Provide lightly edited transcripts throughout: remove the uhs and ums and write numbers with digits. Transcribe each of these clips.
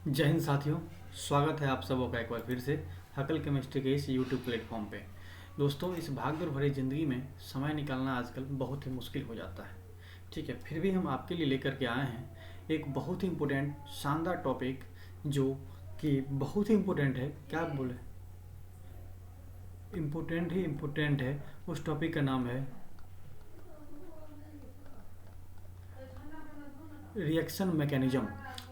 जय हिंद साथियों। स्वागत है आप सबों का एक बार फिर से हकल केमिस्ट्री के इस यूट्यूब प्लेटफॉर्म पे। दोस्तों, इस भागदौड़ भरी ज़िंदगी में समय निकालना आजकल बहुत ही मुश्किल हो जाता है। ठीक है, फिर भी हम आपके लिए लेकर के आए हैं एक बहुत ही इम्पोर्टेंट शानदार टॉपिक, जो कि बहुत ही इम्पोर्टेंट है। क्या आप बोले, इम्पोर्टेंट ही इम्पोर्टेंट है। उस टॉपिक का नाम है रिएक्शन मैकेनिज्म।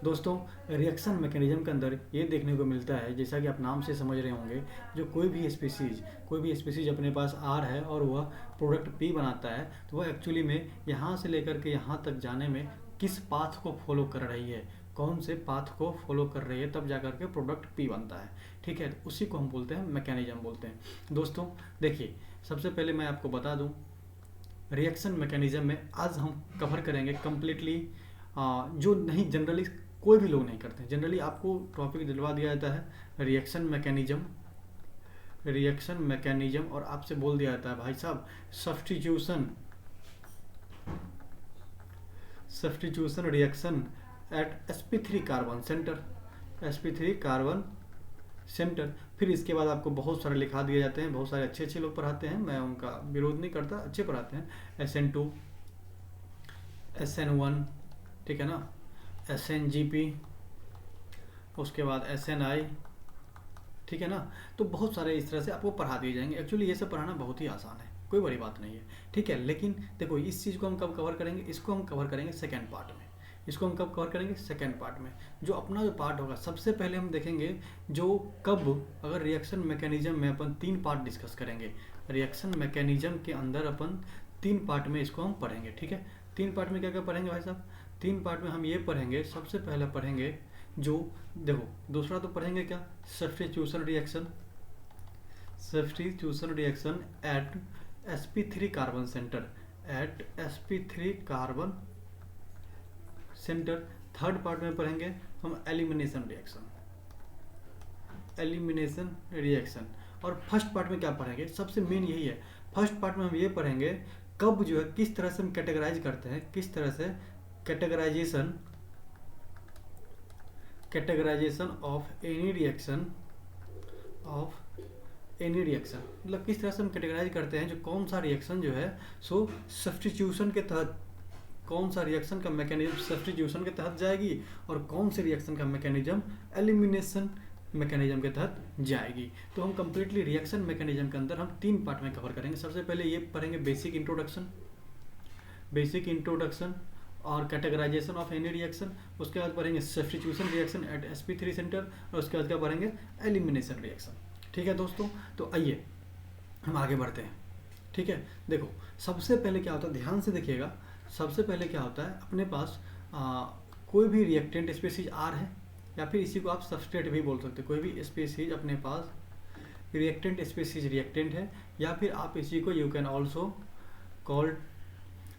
दोस्तों, रिएक्शन मैकेनिज्म के अंदर ये देखने को मिलता है, जैसा कि आप नाम से समझ रहे होंगे, जो कोई भी स्पीसीज अपने पास आर है और वह प्रोडक्ट पी बनाता है, तो वह एक्चुअली में यहाँ से लेकर के यहाँ तक जाने में किस पाथ को फॉलो कर रही है, कौन से पाथ को फॉलो कर रही है, तब जा कर के प्रोडक्ट पी बनता है। ठीक है, तो उसी को हम बोलते हैं मैकेनिज्म बोलते हैं। दोस्तों देखिए, सबसे पहले मैं आपको बता दूं, रिएक्शन मैकेनिज्म में आज हम कवर करेंगे कम्प्लीटली, जो नहीं जनरली कोई भी लोग नहीं करते। जनरली आपको टॉपिक दिलवा दिया जाता है रिएक्शन मैकेनिज्म और आपसे बोल दिया जाता है भाई साहब substitution reaction at sp3 carbon centre. फिर इसके बाद आपको बहुत सारे लिखा दिए जाते हैं, बहुत सारे अच्छे अच्छे लोग पढ़ाते हैं, मैं उनका विरोध नहीं करता, अच्छे पढ़ाते हैं। SN2, SN1, ठीक है ना, SNGP, उसके बाद SNI, ठीक है ना। तो बहुत सारे इस तरह से आपको पढ़ा दिए जाएंगे। एक्चुअली ये सब पढ़ाना बहुत ही आसान है, कोई बड़ी बात नहीं है। ठीक है, लेकिन देखो, इस चीज़ को हम कब कवर करेंगे, इसको हम कवर करेंगे सेकेंड पार्ट में। इसको हम कब कवर करेंगे, सेकेंड पार्ट में। जो अपना जो पार्ट होगा, सबसे पहले हम देखेंगे जो कब, अगर रिएक्शन मैकेनिज्म में अपन 3 पार्ट डिस्कस करेंगे। रिएक्शन मैकेनिज्म के अंदर अपन 3 पार्ट में इसको हम पढ़ेंगे। ठीक है, 3 पार्ट में क्या क्या पढ़ेंगे भाई साहब? 3 पार्ट में हम ये पढ़ेंगे, सबसे पहले पढ़ेंगे जो, देखो दूसरा तो पढ़ेंगे क्या, substitution reaction at sp3 carbon centre. Third part में पढ़ेंगे हम एलिमिनेशन रिएक्शन। और फर्स्ट पार्ट में क्या पढ़ेंगे, सबसे मेन यही है। फर्स्ट पार्ट में हम ये पढ़ेंगे कब जो है, किस तरह से हम कैटेगराइज करते हैं, किस तरह से कैटेगराइजेशन ऑफ एनी रिएक्शन, मतलब किस तरह से हम कैटेगराइज करते हैं, जो कौन सा रिएक्शन जो है सो सब्स्टिट्यूशन के तहत, कौन सा रिएक्शन का मैकेनिज्म सब्स्टिट्यूशन के तहत जाएगी और कौन से रिएक्शन का मैकेनिज्म एलिमिनेशन मैकेनिज्म के तहत जाएगी। तो हम कंप्लीटली रिएक्शन मैकेनिज्म के अंदर हम 3 पार्ट में कवर करेंगे। सबसे पहले ये पढ़ेंगे बेसिक इंट्रोडक्शन और कैटेगराइजेशन ऑफ एनी रिएक्शन। उसके बाद पढ़ेंगे substitution reaction at sp3 centre और उसके बाद क्या पढ़ेंगे, एलिमिनेशन रिएक्शन। ठीक है दोस्तों, तो आइए हम आगे बढ़ते हैं। ठीक है, देखो सबसे पहले क्या होता है, ध्यान से देखिएगा। सबसे पहले क्या होता है, अपने पास कोई भी रिएक्टेंट स्पीसीज आर है, या फिर इसी को आप सबस्ट्रेट भी बोल सकते हैं। कोई भी स्पीसीज अपने पास रिएक्टेंट स्पीसीज रिएक्टेंट है, या फिर आप इसी को you can also called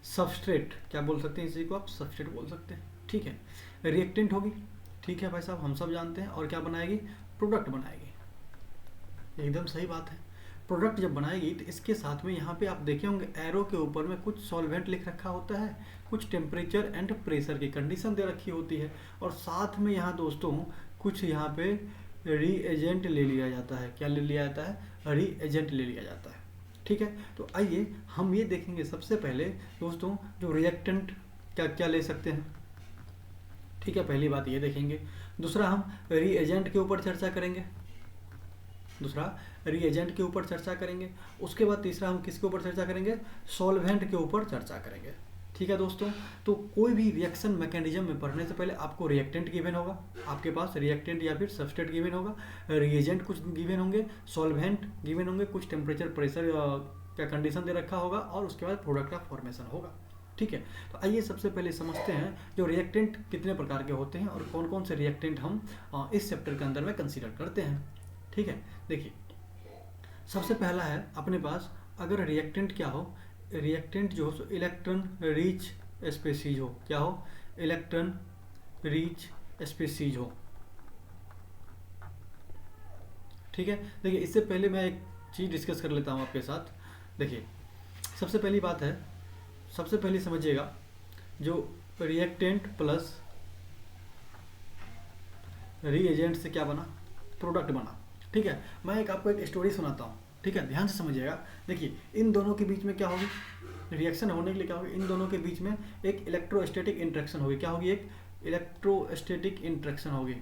substrate. क्या बोल सकते हैं, इसी को आप सबस्ट्रेट बोल सकते हैं। ठीक है, रिएक्टेंट होगी, ठीक है भाई साहब, हम सब जानते हैं। और क्या बनाएगी, प्रोडक्ट बनाएगी। एकदम सही बात है। प्रोडक्ट जब बनाएगी तो इसके साथ में यहाँ पे आप देखे होंगे एरो के ऊपर में कुछ सॉल्वेंट लिख रखा होता है, कुछ टेम्परेचर एंड प्रेशर की कंडीशन दे रखी होती है, और साथ में यहाँ दोस्तों कुछ यहाँ पे रीएजेंट ले लिया जाता है। क्या ले लिया जाता है, रीएजेंट ले लिया जाता है। ठीक है, तो आइए हम ये देखेंगे सबसे पहले दोस्तों, जो रिएक्टेंट क्या क्या ले सकते हैं। ठीक है, पहली बात ये देखेंगे। दूसरा हम रीएजेंट के ऊपर चर्चा करेंगे। उसके बाद तीसरा हम किसके ऊपर चर्चा करेंगे, सॉल्वेंट के ऊपर चर्चा करेंगे। ठीक है दोस्तों, तो कोई भी रिएक्शन मैकेनिज्म में पढ़ने से पहले आपको रिएक्टेंट गिवन होगा, आपके पास रिएक्टेंट या फिर सबस्ट्रेट गिवन होगा, रिएजेंट कुछ गिवन होंगे, सॉल्वेंट गिवन होंगे, कुछ टेम्परेचर प्रेशर का कंडीशन दे रखा होगा, और उसके बाद प्रोडक्ट का फॉर्मेशन होगा। ठीक है, तो आइए सबसे पहले समझते हैं जो रिएक्टेंट कितने प्रकार के होते हैं और कौन कौन से रिएक्टेंट हम इस चैप्टर के अंदर में कंसीडर करते हैं। ठीक है, देखिए सबसे पहला है अपने पास, अगर रिएक्टेंट क्या हो, रिएक्टेंट जो हो इलेक्ट्रॉन रिच स्पीसीज हो। क्या हो, इलेक्ट्रॉन रिच स्पीसीज हो। ठीक है, देखिए इससे पहले मैं एक चीज़ डिस्कस कर लेता हूँ आपके साथ। देखिए सबसे पहली बात है, सबसे पहले समझिएगा, जो रिएक्टेंट प्लस रीएजेंट से क्या बना, प्रोडक्ट बना। ठीक है, मैं आपको एक स्टोरी सुनाता हूँ, ठीक है, ध्यान से समझिएगा। देखिए इन दोनों के बीच में क्या होगी, रिएक्शन होने के लिए क्या होगी, इन दोनों के बीच में एक इलेक्ट्रोस्टैटिक इंट्रैक्शन होगी। क्या होगी, एक इलेक्ट्रोस्टैटिक इंट्रैक्शन होगी,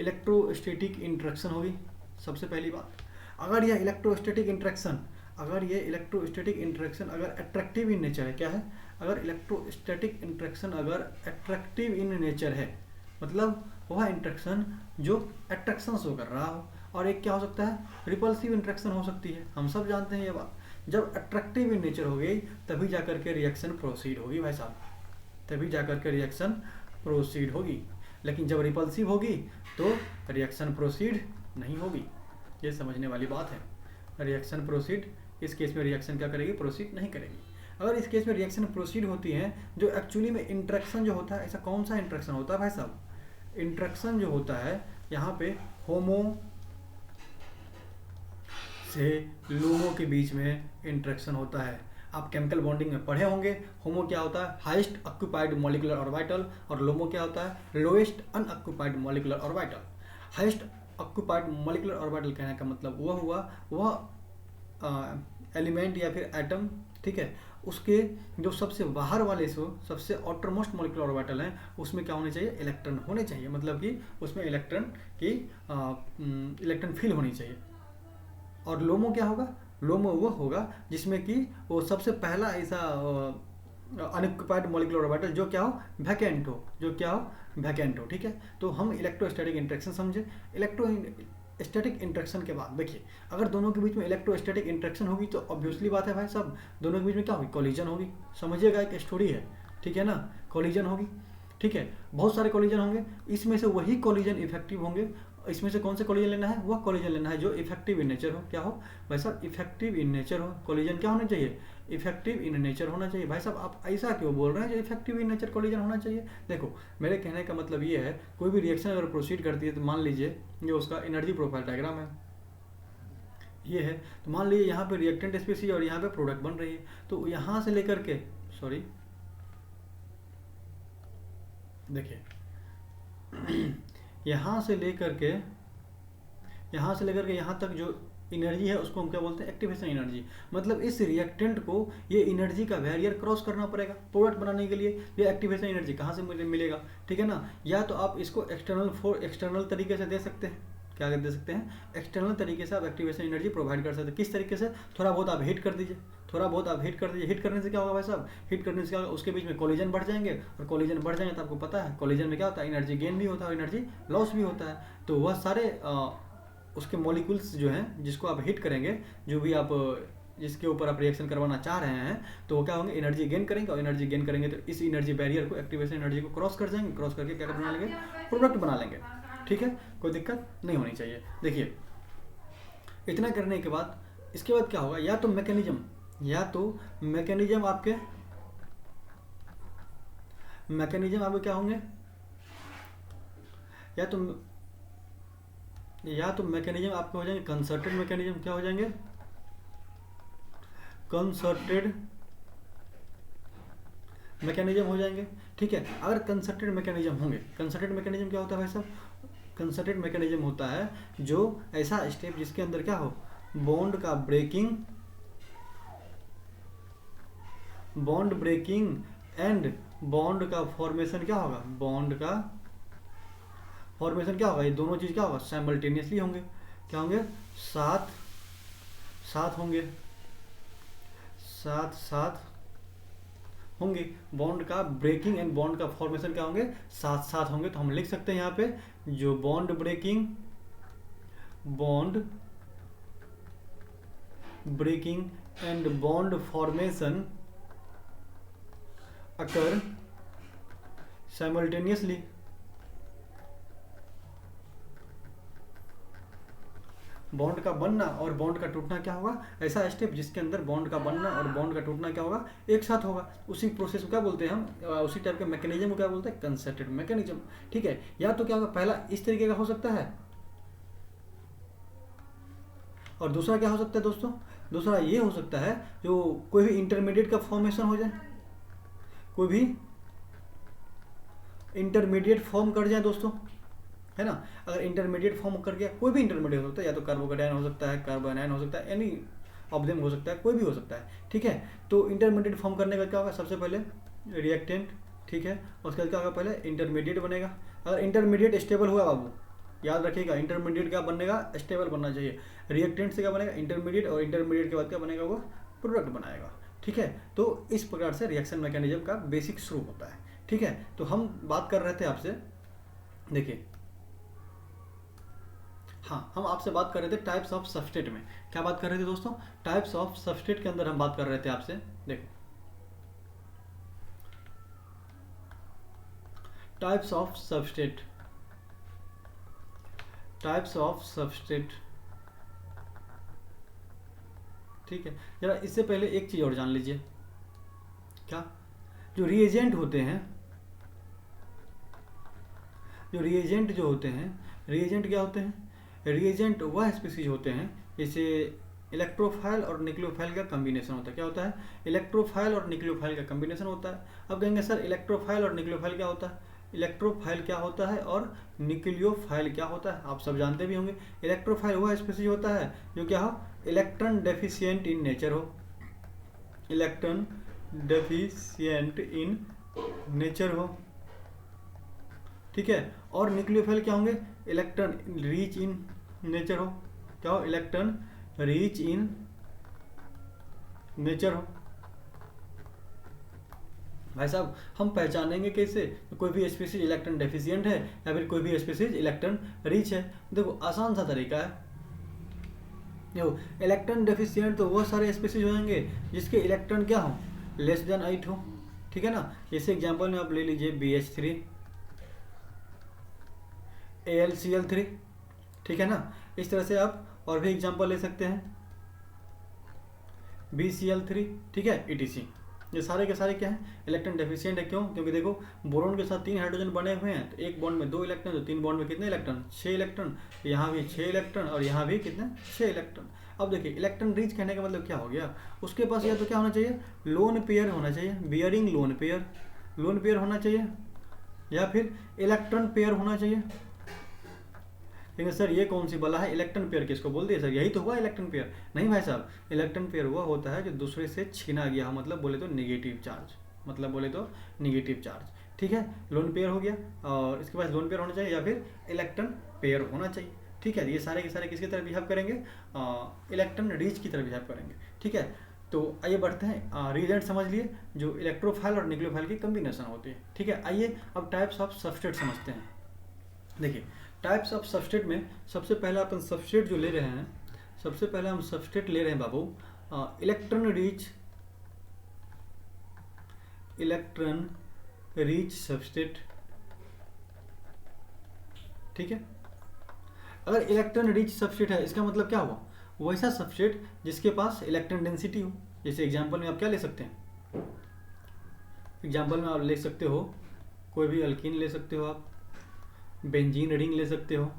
इलेक्ट्रोस्टैटिक इंट्रैक्शन होगी। सबसे पहली बात, अगर यह इलेक्ट्रोस्टैटिक इंट्रैक्शन अगर अट्रैक्टिव इन नेचर है, क्या है, अगर इलेक्ट्रोस्टैटिक इंट्रैक्शन अगर अट्रैक्टिव इन नेचर है, मतलब वह इंट्रैक्शन जो अट्रैक्शन शो कर रहा हो, और एक क्या हो सकता है, रिपल्सिव इंट्रैक्शन हो सकती है। हम सब जानते हैं ये बात। जब अट्रैक्टिव इन नेचर हो गई तभी जाकर के रिएक्शन प्रोसीड होगी भाई साहब, तभी जाकर के रिएक्शन प्रोसीड होगी। लेकिन जब रिपल्सिव होगी तो रिएक्शन प्रोसीड नहीं होगी। ये समझने वाली बात है। रिएक्शन प्रोसीड, इस केस में रिएक्शन क्या करेगी, प्रोसीड नहीं करेगी। अगर इस केस में रिएक्शन प्रोसीड होती है, जो एक्चुअली में इंट्रैक्शन जो होता है, ऐसा कौन सा इंट्रैक्शन होता है भाई साहब, इंट्रैक्शन जो होता है यहाँ पे होमो से लूमो के बीच में इंट्रैक्शन होता है। आप केमिकल बॉन्डिंग में पढ़े होंगे, होमो क्या होता है, हाईएस्ट ऑक्यूपाइड मॉलिक्यूलर ऑर्बिटल, और लोमो क्या होता है, lowest unoccupied molecular orbital. Highest occupied molecular orbital कहने का मतलब वह हुआ वह एलिमेंट या फिर एटम, ठीक है, उसके जो सबसे बाहर वाले सबसे आउटरमोस्ट मॉलिक्यूलर ऑर्बिटल हैं, उसमें क्या होने चाहिए, इलेक्ट्रॉन होने चाहिए, मतलब कि उसमें इलेक्ट्रॉन फील होनी चाहिए। और लोमो क्या होगा, लोमो वो होगा जिसमें कि वो सबसे पहला ऐसा अनऑक्यूपाइड मॉलिक्यूलर ऑर्बिटल जो क्या हो, वैकेंट हो, जो क्या हो, वैकेंट हो। ठीक है, तो हम इलेक्ट्रोस्टैटिक इंट्रैक्शन समझे। इलेक्ट्रोस्टैटिक इंट्रैक्शन के बाद देखिए, अगर दोनों के बीच में इलेक्ट्रोस्टैटिक इंट्रैक्शन होगी तो ऑब्वियसली बात है भाई साहब, दोनों के बीच में क्या होगी, कॉलिजन होगी। समझिएगा, एक स्टोरी है, ठीक है ना, कॉलिजन होगी। ठीक है, बहुत सारे कॉलिजन होंगे, इसमें से वही कॉलिजन इफेक्टिव होंगे। इसमें से कौन से कॉलिजन लेना है, वह कॉलिजन लेना है जो इफेक्टिव इन नेचर हो। क्या हो भाई साहब, इफेक्टिव इन नेचर हो। कॉलिजन क्या होना चाहिए, इफेक्टिव इन नेचर होना चाहिए। भाई साहब आप ऐसा क्यों बोल रहे हैं, जो इफेक्टिव इन नेचर कॉलिजन होना चाहिए। देखो मेरे कहने का मतलब ये है, कोई भी रिएक्शन अगर प्रोसीड करती है तो मान लीजिए ये उसका एनर्जी प्रोफाइल डायग्राम है, ये है, तो मान लीजिए यहाँ पे रिएक्टेंट स्पीशीज और यहाँ पे प्रोडक्ट बन रही है, तो यहाँ से लेकर के देखिए यहाँ से लेकर के यहाँ तक जो एनर्जी है उसको हम क्या बोलते हैं, एक्टिवेशन एनर्जी। मतलब इस रिएक्टेंट को ये एनर्जी का बैरियर क्रॉस करना पड़ेगा प्रोडक्ट बनाने के लिए। ये एक्टिवेशन एनर्जी कहाँ से मिलेगा, ठीक है ना, या तो आप इसको एक्सटर्नल तरीके से दे सकते हैं। क्या दे सकते हैं, एक्सटर्नल तरीके से आप एक्टिवेशन एनर्जी प्रोवाइड कर सकते हैं। किस तरीके से, थोड़ा बहुत आप हीट कर दीजिए, हीट करने से क्या होगा भाई साहब, हीट करने से क्या होगा, उसके बीच में कोलिजन बढ़ जाएंगे, और कोलिजन बढ़ जाएंगे तो आपको पता है कोलिजन में क्या होता है, एनर्जी गेन भी होता है और एनर्जी लॉस भी होता है। तो वह सारे उसके मॉलिक्यूल्स जो हैं जिसको आप हीट करेंगे, जो भी आप जिसके ऊपर आप रिएक्शन करवाना चाह रहे हैं, तो वो क्या होंगे, एनर्जी गेन करेंगे, और एनर्जी गेन करेंगे तो इस एनर्जी बैरियर को, एक्टिवेशन एनर्जी को क्रॉस कर जाएंगे, क्रॉस करके क्या बना लेंगे, प्रोडक्ट बना लेंगे। ठीक है, कोई दिक्कत नहीं होनी चाहिए। देखिए इतना करने के बाद इसके बाद क्या होगा, या तो मैकेनिज्म आपके क्या होंगे, या तो मैकेनिज्म आपके हो जाएंगे कंसर्टेड मैकेनिज्म। क्या हो जाएंगे, कंसर्टेड मैकेनिज्म हो जाएंगे। ठीक है, अगर कंसर्टेड मैकेनिज्म होंगे, कंसर्टेड मैकेनिज्म क्या होता है भाई साहब, कंसर्टेड मैकेनिज्म होता है जो ऐसा स्टेप जिसके अंदर क्या हो, बॉन्ड ब्रेकिंग एंड बॉन्ड का फॉर्मेशन क्या होगा, बॉन्ड का फॉर्मेशन क्या होगा, ये दोनों चीज क्या होगा, साइमल्टेनियसली होंगे। क्या होंगे, साथ होंगे। बॉन्ड का ब्रेकिंग एंड बॉन्ड का फॉर्मेशन क्या होंगे, साथ होंगे। तो हम लिख सकते हैं यहाँ पे, जो bond breaking and bond formation occur simultaneously. Bond का बनना और बॉन्ड का टूटना क्या होगा, ऐसा स्टेप जिसके अंदर बॉन्ड का बनना और बॉन्ड का टूटना क्या होगा, एक साथ होगा। उसी प्रोसेस को क्या बोलते हैं हम, उसी टाइप के मैकेनिज्म को क्या बोलते हैं, कंसर्टेड मैकेनिज्म। ठीक है, या तो क्या होगा, पहला इस तरीके का हो सकता है, और दूसरा क्या हो सकता है दोस्तों, दूसरा ये हो सकता है जो कोई भी इंटरमीडिएट का फॉर्मेशन हो जाए, कोई भी इंटरमीडिएट फॉर्म कर जाए दोस्तों, है ना। अगर इंटरमीडिएट फॉर्म कर गया, कोई भी इंटरमीडिएट हो सकता है, या तो कार्बोकेटायन हो सकता है, कार्बोनाइन हो सकता है, एनी ऑफ देम हो सकता है, कोई भी हो सकता है, ठीक है। तो इंटरमीडिएट फॉर्म करने का क्या होगा, सबसे पहले रिएक्टेंट, ठीक है, उसके बाद क्या होगा, पहले इंटरमीडिएट बनेगा। अगर इंटरमीडिएट स्टेबल हुआ बाबू, याद रखिएगा इंटरमीडिएट क्या बनेगा, स्टेबल बनना चाहिए। रिएक्टेंट से क्या बनेगा, इंटरमीडिएट, और इंटरमीडिएट के बाद क्या बनेगा, वो प्रोडक्ट बनाएगा, ठीक है। तो इस प्रकार से रिएक्शन मैकेनिज्म का बेसिक शुरू होता है, ठीक है। तो हम बात कर रहे थे आपसे, देखिए, हाँ, हम आपसे बात कर रहे थे टाइप्स ऑफ सबस्ट्रेट में। क्या बात कर रहे थे दोस्तों, टाइप्स ऑफ सबस्ट्रेट के अंदर हम बात कर रहे थे आपसे, देखो, types of substrate, types of substrate, ठीक है। जरा इससे पहले एक चीज और जान लीजिए, क्या, जो रिएजेंट होते हैं, जो रिएजेंट जो होते हैं, रिएजेंट क्या होते हैं, रिएजेंट वह स्पीसीज होते हैं जैसे इलेक्ट्रोफाइल और न्यूक्लियोफाइल का कॉम्बिनेशन होता है। क्या होता है, इलेक्ट्रोफाइल और न्यूक्लियोफाइल का कॉम्बिनेशन होता है। अब कहेंगे सर इलेक्ट्रोफाइल और न्यूक्लियोफाइल क्या होता है, इलेक्ट्रोफाइल क्या होता है और न्यूक्लियोफाइल क्या होता है, आप सब जानते भी होंगे। इलेक्ट्रोफाइल वह स्पीसीज होता है जो क्या हो, इलेक्ट्रॉन डेफिशिएंट इन नेचर हो, इलेक्ट्रॉन डेफिशिएंट इन नेचर हो, ठीक है। और न्यूक्लियोफाइल क्या होंगे, इलेक्ट्रॉन रिच इन नेचर हो, क्या हो, इलेक्ट्रॉन रिच इन नेचर हो। भाई साहब हम पहचानेंगे कैसे, कोई भी स्पीसीज इलेक्ट्रॉन डेफिशिएंट है या फिर कोई भी स्पीसीज इलेक्ट्रॉन रिच है। देखो आसान सा तरीका है, देखो इलेक्ट्रॉन डेफिशिएंट तो वो सारे स्पीसीज होंगे जिसके इलेक्ट्रॉन क्या हो, लेस देन 8 हो, ठीक है ना। जैसे एग्जांपल में आप ले लीजिए BH3, AlCl3, ठीक है ना। इस तरह से आप और भी एग्जांपल ले सकते हैं, BCl3, ठीक है, ETC। ये सारे के सारे क्या हैं, इलेक्ट्रॉन डेफिशिएंट है। क्यों, क्योंकि देखो बोरोन के साथ 3 हाइड्रोजन बने हुए हैं, तो एक बॉन्ड में 2 इलेक्ट्रॉन, तो 3 बॉन्ड में कितने इलेक्ट्रॉन, 6 इलेक्ट्रॉन। यहाँ भी 6 इलेक्ट्रॉन और यहाँ भी कितने, 6 इलेक्ट्रॉन। अब देखिए इलेक्ट्रॉन रिच कहने का मतलब क्या हो गया, उसके पास या तो क्या होना चाहिए, लोन पेयर होना चाहिए, bearing lone pair, lone pair होना चाहिए, या फिर इलेक्ट्रॉन पेयर होना चाहिए। लेकिन सर ये कौन सी बला है, इलेक्ट्रॉन पेयर किसको बोल दिया सर, यही तो हुआ इलेक्ट्रॉन पेयर। नहीं भाई साहब, इलेक्ट्रॉन पेयर वह होता है जो दूसरे से छीना गया, मतलब बोले तो नेगेटिव चार्ज, मतलब बोले तो नेगेटिव चार्ज, ठीक है। लोन पेयर हो गया, और इसके पास लोन पेयर होना चाहिए या फिर इलेक्ट्रॉन पेयर होना चाहिए, ठीक है। ये सारे के सारे किसकी तरफ बिहेव करेंगे, इलेक्ट्रॉन रिच की तरफ बिहेव करेंगे, ठीक है। तो आइए बढ़ते हैं, रिएजेंट समझ लिए जो इलेक्ट्रोफाइल और न्यूक्लियोफाइल की कॉम्बिनेशन होती है, ठीक है। आइए अब टाइप्स ऑफ सबस्ट्रेट समझते हैं। देखिए टाइप्स ऑफ सबस्ट्रेट में सबसे पहला अपन सबस्ट्रेट जो ले रहे हैं, सबसे पहले हम सबस्ट्रेट ले रहे हैं बाबू इलेक्ट्रॉन रिच सबस्ट्रेट, ठीक है। अगर इलेक्ट्रॉन रिच सबस्ट्रेट है इसका मतलब क्या हुआ, वैसा सबस्ट्रेट जिसके पास इलेक्ट्रॉन डेंसिटी हो। जैसे एग्जांपल में आप क्या ले सकते हैं, एग्जांपल में आप ले सकते हो कोई भी अल्कीन ले सकते हो, आप बेंजीन रिंग ले सकते हो,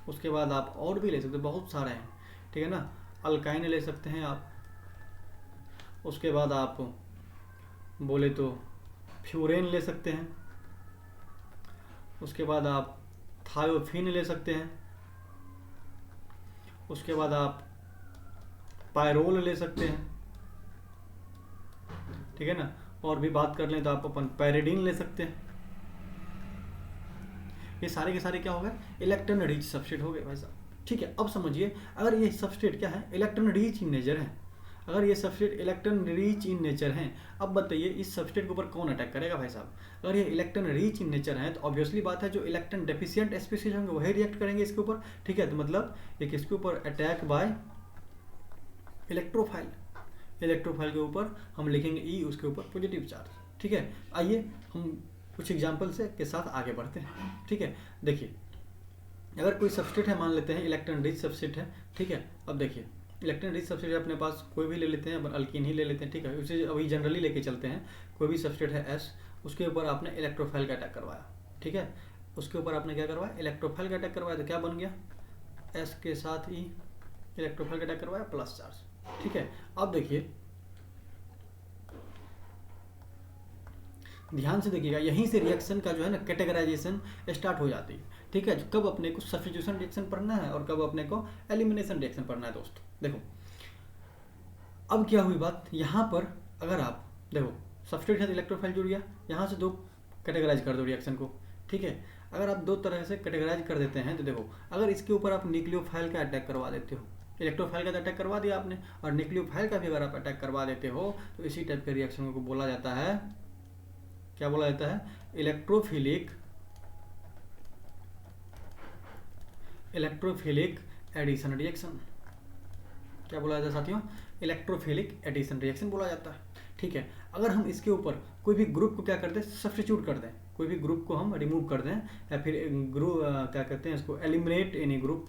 उसके बाद आप और भी ले सकते हो, बहुत सारे हैं, ठीक है ना। अल्काइन ले सकते हैं आप, उसके बाद आप बोले तो फ्यूरेन ले सकते हैं, उसके बाद आप थायोफिन ले सकते हैं, उसके बाद आप पायरोल ले सकते हैं, ठीक है ना। और भी बात कर लें तो आप अपन पैरिडीन ले सकते हैं। ये सारे के सारे क्या हो गए, इलेक्ट्रॉन रिच सबस्ट्रेट हो गए भाई साहब, ठीक है। अब समझिए अगर ये सबस्ट्रेट क्या है, इलेक्ट्रॉन रिच इन नेचर है, अगर ये substrate electron rich in nature हैं, अब बताइए इस सबस्ट्रेट के ऊपर कौन अटैक करेगा भाई साहब। अगर ये इलेक्ट्रॉन रिच इन नेचर है तो ऑब्वियसली बात है जो इलेक्ट्रॉन डेफिशिएंट स्पीसीज होंगे वही रिएक्ट करेंगे इसके ऊपर, ठीक है। तो मतलब एक इसके ऊपर अटैक बाय इलेक्ट्रोफाइल, इलेक्ट्रोफाइल के ऊपर हम लिखेंगे ई, उसके ऊपर पॉजिटिव चार्ज, ठीक है। आइए हम कुछ एग्जाम्पल से के साथ आगे बढ़ते हैं, ठीक है। देखिए अगर कोई सबस्ट्रेट है, मान लेते हैं इलेक्ट्रॉन रिच सबस्ट्रेट है, ठीक है। अब देखिए इलेक्ट्रॉन रिच सबस्ट्रेट अपने पास कोई भी ले लेते हैं, अल्कीन ही ले लेते हैं, ठीक है। उसे अभी जनरली लेके चलते हैं, कोई भी सबस्ट्रेट है S, उसके ऊपर आपने इलेक्ट्रोफाइल का अटैक करवाया, ठीक है। उसके ऊपर आपने क्या करवाया, इलेक्ट्रोफाइल का अटैक करवाया, तो क्या बन गया, S के साथ ही इलेक्ट्रोफाइल का अटैक करवाया प्लस चार्ज, ठीक है। अब देखिए ध्यान से देखिएगा, यहीं से रिएक्शन का जो है ना कैटेगराइजेशन स्टार्ट हो जाती है। ठीक है, कब अपने को सब्स्टिट्यूशन रिएक्शन पढ़ना है और कब अपने को एलिमिनेशन रिएक्शन पढ़ना है दोस्तों। देखो अब क्या हुई बात, यहाँ पर अगर आप देखो सब्स्ट्रेट के साथ इलेक्ट्रोफाइल जुड़ गया, यहाँ से दो कैटेगराइज कर दो रिएक्शन को। ठीक है, अगर आप दो तरह से कैटेगराइज कर देते हैं तो देखो, अगर इसके ऊपर आप न्यूक्लियोफाइल का अटैक करवा देते हो, इलेक्ट्रोफाइल का तो अटैक करवा दिया आपने, और न्यूक्लियोफाइल का भी अगर आप अटैक करवा देते हो तो इसी टाइप के रिएक्शन को बोला जाता है, क्या बोला जाता है, इलेक्ट्रोफिलिक एडिशन रिएक्शन। क्या बोला जाता है साथियों, इलेक्ट्रोफिलिक एडिशन रिएक्शन बोला जाता है। ठीक है, अगर हम इसके ऊपर कोई भी ग्रुप को क्या कर दें, सब्स्टिट्यूट कर दें, कोई भी ग्रुप को हम रिमूव कर दें, या फिर ग्रुप क्या कहते हैं इसको, एलिमिनेट एनी ग्रुप,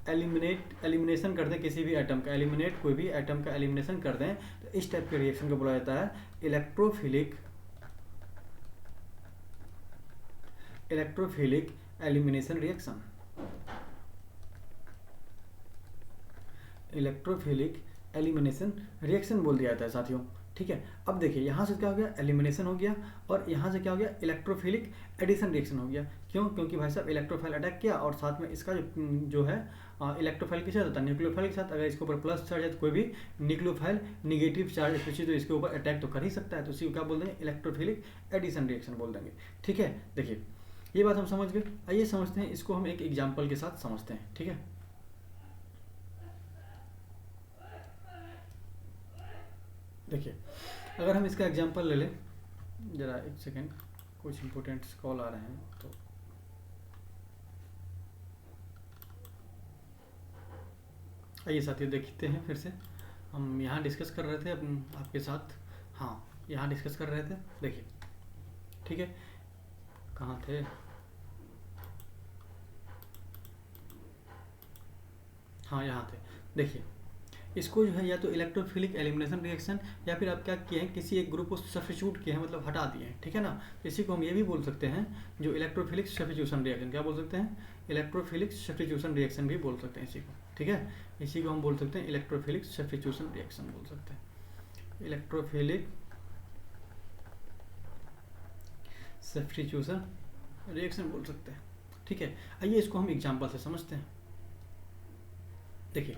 एलिमिनेशन कर दें किसी भी एटम का, एलिमिनेट कोई भी एटम का एलिमिनेशन कर दें, तो इस टाइप के रिएक्शन को बोला जाता है electrophilic elimination reaction. Electrophilic elimination reaction बोल दिया जाता है साथियों। ठीक है, अब देखिए यहाँ से क्या हो गया, एलिमिनेशन हो गया, और यहाँ से क्या हो गया, इलेक्ट्रोफिलिक एडिशन रिएक्शन हो गया। क्यों, क्योंकि भाई साहब इलेक्ट्रोफाइल अटैक किया और साथ में इसका जो है इलेक्ट्रोफाइल के साथ होता है न्यूक्लियोफाइल के साथ, अगर इसके ऊपर प्लस चार्ज है तो कोई भी न्यूक्लियोफाइल निगेटिव चार्ज स्पेशली तो इसके ऊपर अटैक तो कर ही सकता है, तो इसी को क्या बोल देंगे, इलेक्ट्रोफिलिक एडिशन रिएक्शन बोल देंगे। ठीक है, देखिए ये बात हम समझ गए। आइए समझते हैं इसको, हम एक एग्जाम्पल के साथ समझते हैं। ठीक है, देखिए अगर हम इसका एग्जांपल ले लें, जरा एक सेकेंड, कुछ इंपॉर्टेंट कॉल आ रहे हैं तो आइए साथियों देखते हैं। फिर से हम यहाँ डिस्कस कर रहे थे आपके साथ, हाँ यहाँ डिस्कस कर रहे थे, देखिए ठीक है, कहाँ थे, हाँ यहाँ थे। देखिए इसको जो है या तो इलेक्ट्रोफिलिक एलिमिनेशन रिएक्शन, या फिर आप क्या किए हैं, किसी एक ग्रुप को सब्स्टिट्यूट किए हैं, मतलब हटा दिए हैं। ठीक है ना, इसी को हम ये भी बोल सकते हैं जो इलेक्ट्रोफिलिक सब्स्टिट्यूशन रिएक्शन, क्या बोल सकते हैं, इलेक्ट्रोफिलिक सब्स्टिट्यूशन रिएक्शन भी बोल सकते हैं इसी को। ठीक है, इसी को हम बोल सकते हैं इलेक्ट्रोफिलिक सब्स्टिट्यूशन रिएक्शन बोल सकते हैं, इलेक्ट्रोफिलिक सब्स्टिट्यूशन रिएक्शन बोल सकते हैं। ठीक है, आइए इसको हम एग्जाम्पल से समझते हैं। देखिए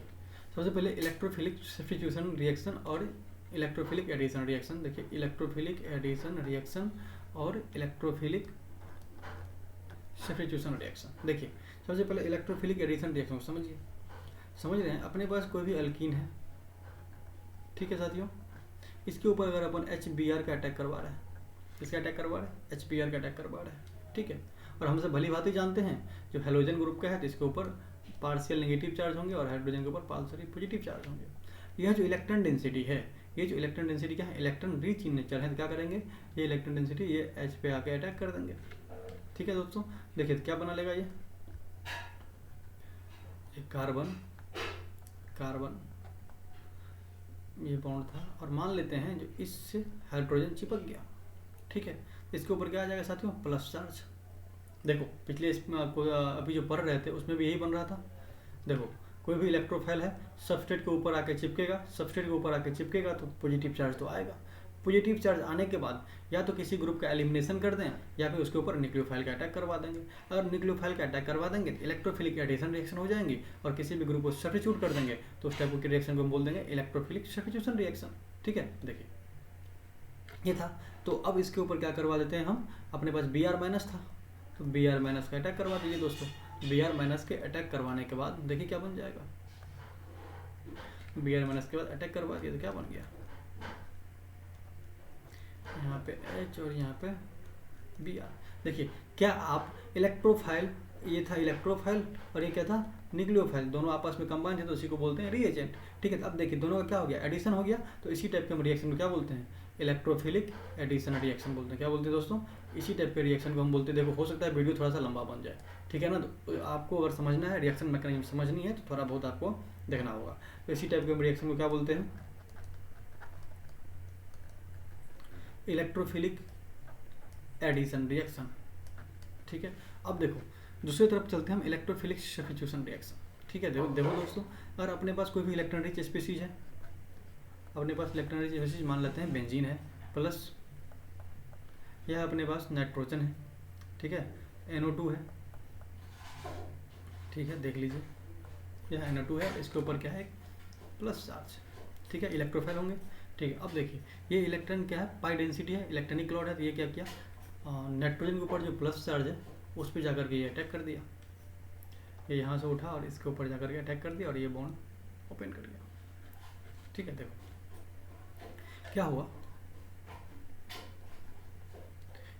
सबसे पहले इलेक्ट्रोफिलिक सब्स्टिट्यूशन रिएक्शन और इलेक्ट्रोफिलिक एडिशन रिएक्शन। देखिए इलेक्ट्रोफिलिक एडिशन रिएक्शन और इलेक्ट्रोफिलिक सब्स्टिट्यूशन रिएक्शन। देखिए सबसे पहले इलेक्ट्रोफिलिक एडिशन रिएक्शन को समझिए, समझ रहे हैं, अपने पास कोई भी अल्कीन है, ठीक है साथियों, इसके ऊपर अगर अपन HBr का अटैक करवा रहे हैं, किसका अटैक करवा रहे हैं, HBr का अटैक करवा रहे हैं। ठीक है, और हमसे भली भांति जानते हैं जो हेलोजन ग्रुप का है तो इसके ऊपर पार्शियल नेगेटिव चार्ज होंगे और हाइड्रोजन के ऊपर पार्शियल पॉजिटिव चार्ज होंगे। यह जो इलेक्ट्रॉन डेंसिटी है, ये जो इलेक्ट्रॉन डेंसिटी क्या है, इलेक्ट्रॉन रिच इन नेचर है, तो क्या करेंगे, ये इलेक्ट्रॉन डेंसिटी ये H पे आके अटैक कर देंगे। ठीक है दोस्तों, देखिए क्या बना लेगा, ये कार्बन कार्बन ये बॉन्ड था, और मान लेते हैं जो इससे हाइड्रोजन चिपक गया। ठीक है, इसके ऊपर क्या आ जाएगा साथियों, प्लस चार्ज। देखो पिछले अभी जो पढ़ रहे थे उसमें भी यही बन रहा था। देखो कोई भी इलेक्ट्रोफाइल है, सबस्ट्रेट के ऊपर आके चिपकेगा, सबस्ट्रेट के ऊपर आके चिपकेगा तो पॉजिटिव चार्ज तो आएगा। पॉजिटिव चार्ज आने के बाद या तो किसी ग्रुप का एलिमिनेशन कर दें या फिर उसके ऊपर न्यूक्लियोफाइल का अटैक करवा देंगे। अगर न्यूक्लियोफाइल का अटैक करवा देंगे तो इलेक्ट्रोफिलिक एडिशन रिएक्शन हो जाएंगी, और किसी भी ग्रुप को सब्स्टिट्यूट कर देंगे तो उस टाइप के रिएक्शन को हम बोल देंगे इलेक्ट्रोफिलिक सब्स्टिट्यूशन रिएक्शन। ठीक है, देखिए ये था। तो अब इसके ऊपर क्या करवा देते हैं हम, अपने पास Br माइनस था तो Br माइनस का अटैक करवा दीजिए दोस्तों। Br माइनस के अटैक करवाने के बाद देखिए क्या बन जाएगा, Br माइनस के बाद अटैक करवा दिया तो क्या बन गया, यहाँ पे H और यहाँ पे Br। देखिए क्या आप इलेक्ट्रोफाइल, ये था इलेक्ट्रोफाइल और ये क्या था न्यूक्लियोफाइल, दोनों आपस में कंबाइन थे तो इसी को बोलते हैं रिएजेंट। ठीक है, अब देखिए दोनों का क्या हो गया, एडिशन हो गया, तो इसी टाइप के हम रिएक्शन को क्या बोलते हैं, इलेक्ट्रोफिलिक एडिशन रिएक्शन बोलते हैं। क्या बोलते हैं दोस्तों, इसी टाइप के रिएक्शन को हम बोलते हैं। देखो हो सकता है वीडियो थोड़ा सा लंबा बन जाए, ठीक है ना, तो आपको अगर समझना है रिएक्शन मैकेनिज्म समझनी है तो थोड़ा बहुत आपको देखना होगा। तो इसी टाइप के हम रिएक्शन को क्या बोलते हैं, इलेक्ट्रोफिलिक एडिशन रिएक्शन। ठीक है, अब देखो दूसरी तरफ चलते हैं हम, इलेक्ट्रोफिलिक सब्स्टिट्यूशन रिएक्शन। ठीक है, देखो दोस्तों, अगर अपने पास कोई भी इलेक्ट्रॉन रिच स्पीसीज है, अपने पास इलेक्ट्रॉन रिच स्पीसीज मान लेते हैं बेंजीन है प्लस यह अपने पास नाइट्रोजन है, ठीक है, NO2 है, ठीक है, देख लीजिए यह NO2 है, इसके ऊपर क्या है, प्लस चार्ज, ठीक है, इलेक्ट्रोफाइल होंगे, ठीक है। अब देखिए ये इलेक्ट्रॉन क्या है, पाई डेंसिटी है, इलेक्ट्रॉनिक क्लॉड है, तो ये क्या किया, नाइट्रोजन के ऊपर जो प्लस चार्ज है उस पर जाकर के ये अटैक कर दिया, ये यहाँ से उठा और इसके ऊपर जाकर के अटैक कर दिया और ये बॉन्ड ओपन कर दिया, ठीक है। देखो क्या हुआ,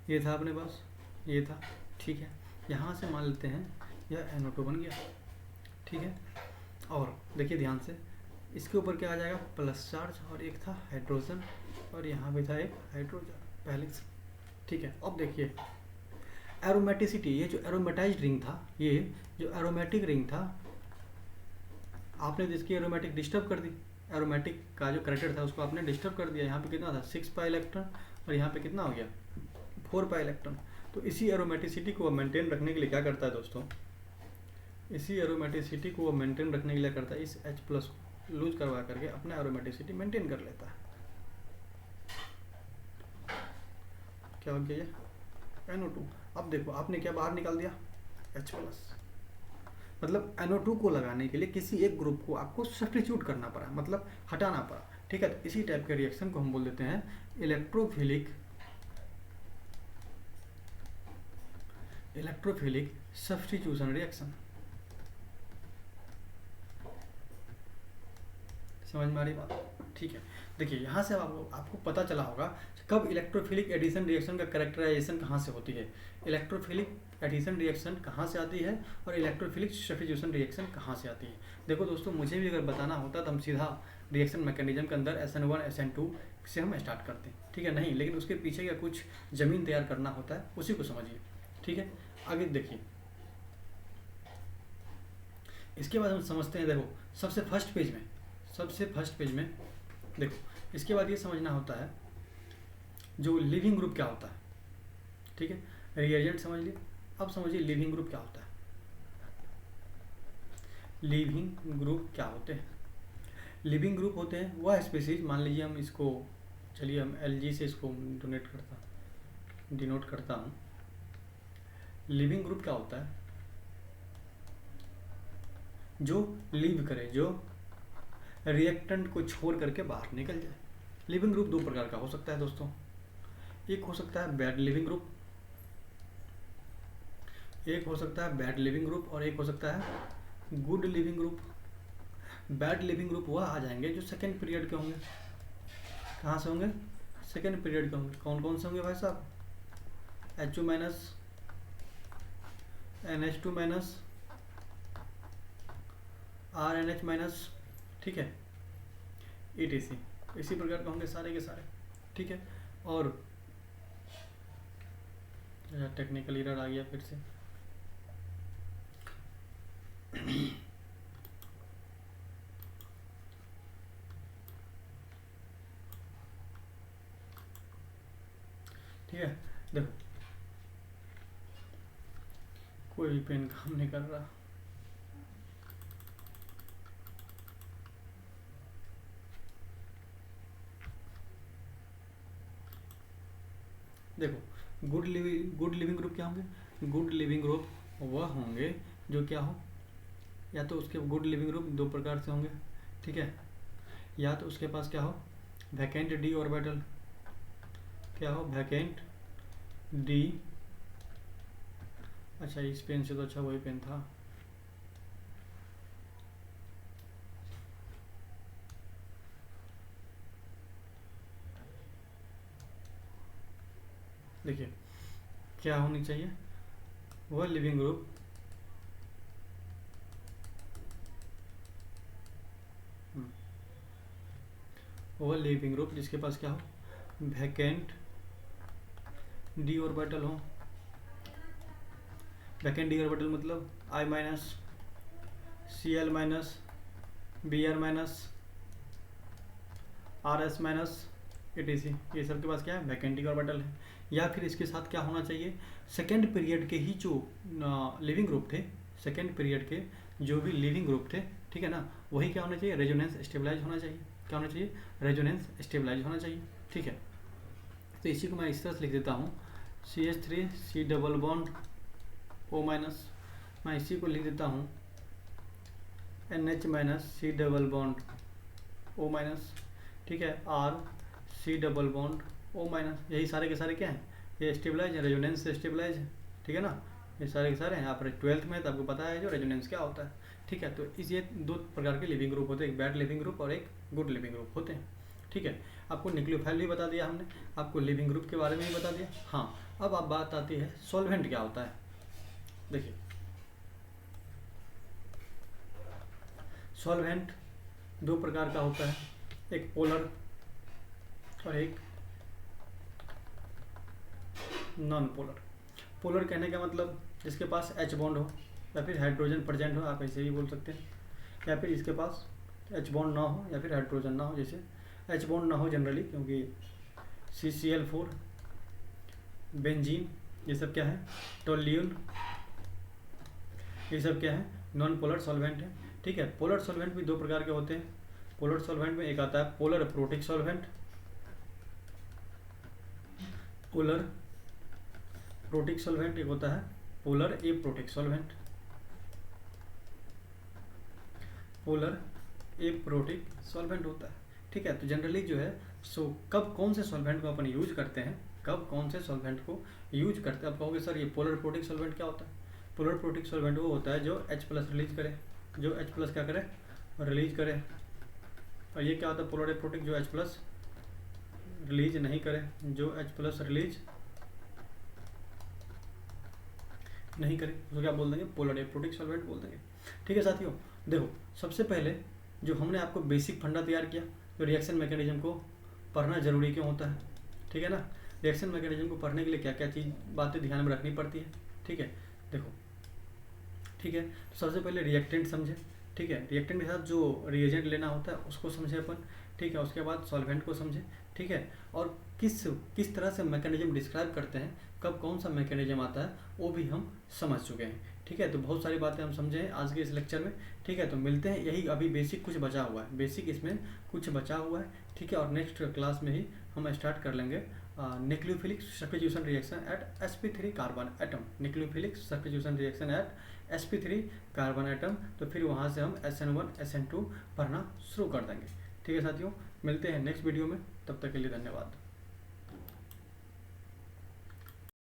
ये था अपने पास, ये था, ठीक है, यहाँ से मान लेते हैं यह NO2 बन गया, ठीक है। और देखिए ध्यान से, इसके ऊपर क्या आ जाएगा, प्लस चार्ज, और एक था हाइड्रोजन और यहाँ पे था एक हाइड्रोजन पहले से, ठीक है। अब देखिए एरोमेटिसिटी, ये जो एरोमेटाइज्ड रिंग था, ये जो एरोमेटिक रिंग था, आपने जिसकी एरोमेटिक डिस्टर्ब कर दी, एरोमेटिक का जो करेक्टर था उसको आपने डिस्टर्ब कर दिया, यहाँ पे कितना था 6 पाई इलेक्ट्रॉन और यहाँ पे कितना हो गया 4 पाई इलेक्ट्रॉन। तो इसी एरोमेटिसिटी को मेंटेन रखने के लिए क्या करता है दोस्तों, इसी एरोमेटिसिटी को मेंटेन रखने के लिए करता है, इस H प्लस को लूज करवा करके अपना एरोमेटिसिटी मेंटेन कर लेता है। क्या हो गया ये NO2। अब देखो आपने क्या बाहर निकाल दिया H प्लस, मतलब NO2 को लगाने के लिए किसी एक ग्रुप को आपको सब्स्टिट्यूट करना पड़ा, मतलब हटाना पड़ा, ठीक है। तो इसी टाइप के रिएक्शन को हम बोल देते हैं इलेक्ट्रोफिलिक सब्स्टिट्यूशन रिएक्शन। समझ में आ रही बात, ठीक है। देखिए यहाँ से आपको पता चला होगा कब इलेक्ट्रोफिलिक एडिशन रिएक्शन का कैरेक्टराइजेशन कहाँ से होती है, इलेक्ट्रोफिलिक एडिशन रिएक्शन कहाँ से आती है और इलेक्ट्रोफिलिक सब्स्टिट्यूशन रिएक्शन कहाँ से आती है। देखो दोस्तों, मुझे भी अगर बताना होता तो हम सीधा रिएक्शन मैकेनिज्म के अंदर SN1 SN2 से हम स्टार्ट करते हैं, ठीक है, नहीं, लेकिन उसके पीछे का कुछ ज़मीन तैयार करना होता है, उसी को समझिए, ठीक है। आगे देखिए, इसके बाद हम समझते हैं, देखो सबसे फर्स्ट पेज में देखो, इसके बाद ये समझना होता है जो लिविंग ग्रुप क्या होता है, ठीक है, रिएजेंट समझ लिए। अब समझिए लिविंग ग्रुप क्या होता है, लिविंग ग्रुप क्या होते हैं। लिविंग ग्रुप होते हैं वह स्पीसीज, मान लीजिए हम इसको, चलिए हम Lg से इसको डिनोट करता हूँ। लिविंग ग्रुप क्या होता है, जो लिव करे, जो रिएक्टेंट को छोड़ करके बाहर निकल जाए। लिविंग ग्रुप दो प्रकार का हो सकता है दोस्तों, एक हो सकता है बैड लिविंग ग्रुप, और एक हो सकता है good leaving group. Bad leaving group वह आ जाएंगे जो सेकेंड पीरियड के होंगे। कहाँ से होंगे, सेकेंड पीरियड के होंगे। कौन कौन से होंगे भाई साहब, H2 minus, NH2 minus, RNH minus, ठीक है, ETC, इसी प्रकार के होंगे सारे के सारे, ठीक है। और टेक्निकल एरर आ गया फिर से, ठीक है। देखो कोई भी पेन काम नहीं कर रहा, देखो गुड लिविंग ग्रुप क्या होंगे, गुड लिविंग ग्रुप वह होंगे जो क्या हो, या तो उसके गुड लिविंग ग्रुप दो प्रकार से होंगे, ठीक है, या तो उसके पास क्या हो वैकेंट डी ऑर्बिटल, क्या हो वैकेंट डी, अच्छा इस पेन से तो अच्छा वही पेन था, देखिए क्या होनी चाहिए, वह लिविंग ग्रुप जिसके पास क्या हो वैकेंट डी ऑर्बिटल हो। वैकेंट डी ऑर्बिटल मतलब I minus, Cl minus, Br minus, RS minus, etc, ये सब के पास क्या है वैकेंट डी ऑर्बिटल है। या फिर इसके साथ क्या होना चाहिए, सेकेंड पीरियड के ही जो लिविंग ग्रुप थे, सेकेंड पीरियड के जो भी लिविंग ग्रुप थे, ठीक है ना, वही क्या होना चाहिए रेजोनेंस स्टेबलाइज होना चाहिए। क्या होना चाहिए, रेजोनेंस स्टेबलाइज होना चाहिए, ठीक है। तो इसी को मैं इस तरह से लिख देता हूँ CH3 C double bond O minus, मैं इसी को लिख देता हूँ NH minus C double bond O minus, ठीक है, R C double bond O minus. यही सारे के सारे क्या हैं, ये स्टेबलाइज है, रेजोनेंस से स्टेबलाइज है, ठीक है ना, ये सारे के सारे हैं। आप 12th में तो आपको पता है जो रेजोनेंस क्या होता है, ठीक है। तो इस ये दो प्रकार के लिविंग ग्रुप होते हैं, एक बैड लिविंग ग्रुप और एक गुड लिविंग ग्रुप होते हैं, ठीक है। आपको न्यूक्लियोफाइल भी बता दिया हमने, आपको लिविंग ग्रुप के बारे में भी बता दिया। हाँ, अब आप बात आती है सॉल्वेंट क्या होता है। देखिए सॉल्वेंट दो प्रकार का होता है, एक पोलर और एक नॉन पोलर। पोलर कहने का मतलब जिसके पास H बॉन्ड हो या फिर हाइड्रोजन प्रेजेंट हो, आप ऐसे ही बोल सकते हैं, या फिर जिसके पास H बॉन्ड ना हो या फिर हाइड्रोजन ना हो। जैसे H बॉन्ड ना हो जनरली, क्योंकि CCl4, बेंजीन, ये सब क्या है, टोल्यूल, ये सब क्या है, नॉन पोलर सॉल्वेंट है, ठीक है। पोलर सॉल्वेंट भी दो प्रकार के होते हैं। पोलर सॉल्वेंट में एक आता है polar protic solvent, polar protic solvent, एक होता है polar aprotic solvent, polar aprotic solvent होता है, ठीक है। तो जनरली जो है सो कब कौन से सॉल्वेंट को अपन यूज करते हैं, कब कौन से सॉल्वेंट को यूज करते हैं, आप कहोगे सर ये पोलर प्रोटिक सॉल्वेंट क्या होता है। पोलर प्रोटिक सॉल्वेंट वो होता है जो H+ रिलीज करे, जो H+ क्या करे, रिलीज करे। और ये क्या होता है पोलर एप्रोटिक, जो H+ रिलीज नहीं करे, जो H+ रिलीज नहीं करे उसको क्या बोल देंगे, पोलर एप्रोटिक सॉल्वेंट बोल देंगे, ठीक है साथियों। देखो सबसे पहले जो हमने आपको बेसिक फंडा तैयार किया, तो रिएक्शन मैकेनिज्म को पढ़ना जरूरी क्यों होता है, ठीक है ना। रिएक्शन मैकेनिज्म को पढ़ने के लिए क्या क्या चीज़ बातें ध्यान में रखनी पड़ती है, ठीक है। देखो ठीक है, तो सबसे पहले रिएक्टेंट समझे, ठीक है, रिएक्टेंट के साथ जो रिएजेंट लेना होता है उसको समझे अपन, ठीक है। उसके बाद सॉल्वेंट को समझे, ठीक है। और किस तरह से मैकेनिज्म डिस्क्राइब करते हैं, कब कौन सा मैकेनिज्म आता है, वो भी हम समझ चुके हैं, ठीक है। तो बहुत सारी बातें हम समझे हैं आज के इस लेक्चर में, ठीक है। तो मिलते हैं, यही अभी बेसिक कुछ बचा हुआ है, बेसिक इसमें कुछ बचा हुआ है, ठीक है। और नेक्स्ट क्लास में ही हम स्टार्ट कर लेंगे nucleophilic substitution reaction at sp3 carbon atom, nucleophilic substitution reaction at sp3 carbon atom. तो फिर वहाँ से हम SN1 SN2 पढ़ना शुरू कर देंगे, ठीक है साथियों। मिलते हैं नेक्स्ट वीडियो में, तब तक के लिए धन्यवाद।